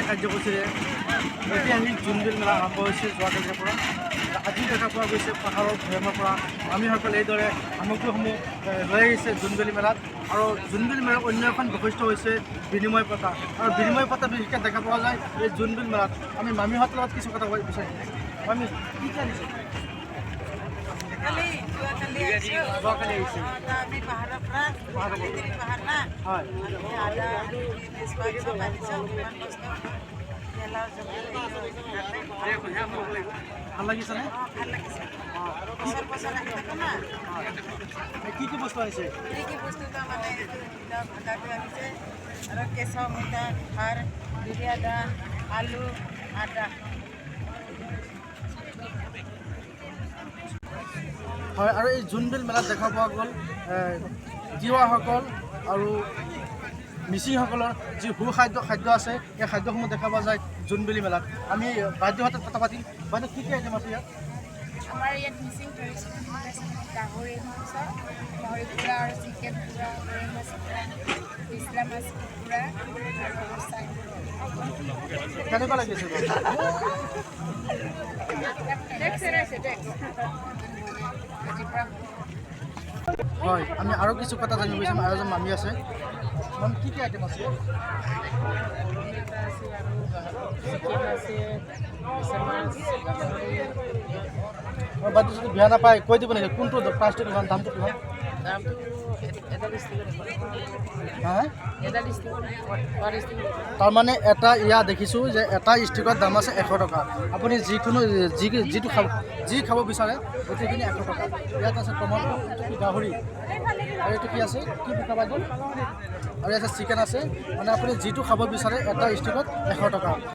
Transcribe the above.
কাৰ্যসূচীৰে ঐতিহাসিক জোনবিল মেলা আৰম্ভ হৈছে যোৱাকালিৰ পৰা। আজি দেখা পোৱা গৈছে পাহাৰৰ ভৈয়ামৰ পৰা মামীসকলে এইদৰে সামগ্ৰীসমূহ লৈ আহিছে জোনবিল মেলাত। আৰু জোনবিল মেলাৰ অন্য এখন বৈশিষ্ট্য হৈছে বিনিময় পতা, আৰু বিনিময় পতা বিশেষকৈ দেখা পোৱা যায় এই জোনবিল মেলাত। আমি মামীহঁতৰ লগত কিছু কথা ক'ব বিচাৰিম। মামী কি জানিছে? যোৱাকালি আহিছে আমি পাহাৰৰ পৰা পাহাৰ না হয় আদা চব আনিছোঁ কিমান কষ্ট মেলাৰ ভাল লাগিছেনে? ভাল লাগিছে বছৰ বছৰ আহি থাকোঁ না কি কি বস্তু আহিছে? কি বস্তুটো মানে ভাতাটো আনিছে আৰু কেঁচা মিঠা খাৰ বিৰি আদা আলু আদা। হয়, আৰু এই জোনবিল মেলাত দেখা পোৱা গ'ল তিৱাসকল আৰু মিচিংসকলৰ যি খাদ্য আছে এই খাদ্যসমূহ দেখা পোৱা যায় জোনবিল মেলাত। আমি বাইদেউহঁতক কথা পাতিম। বাইদেউ কি কি আইটেম আছে ইয়াত? আমাৰ ইয়াত মিচিং ট্ৰেডিশ্যনেল ফুড আছে গাহৰি মাংস গাহৰি পোৰা আৰু চিকেন পোৰা গৰৈ মাছ পোৰা বিচলা মাছ পোৰা আৰু চাই কেনেকুৱা লাগিছে? হয়, আমি আৰু কিছু কথা জানিব বিচাৰিম। আৰু এজন মামী আছে। মামী কি কি আইটেম আছে? বাইদেউ যদি বেয়া নাপায় কৈ দিব নেকি কোনটো প্ৰাইচটো কিমান, দামটো কিমান? হা তাৰমানে এটা ইয়াত দেখিছোঁ যে এটা ষ্টিকৰ দাম আছে 100 টকা। আপুনি যিকোনো যি খাব বিচাৰে গোটেইখিনি 100 টকা। ইয়াত আছে টমেটো, গাহৰি, আৰু এইটো কি আছে কি বিকা বাইদেউ? আৰু ইয়াত আছে চিকেন আছে। মানে আপুনি যিটো খাব বিচাৰে এটা ষ্টিকত 100 টকা।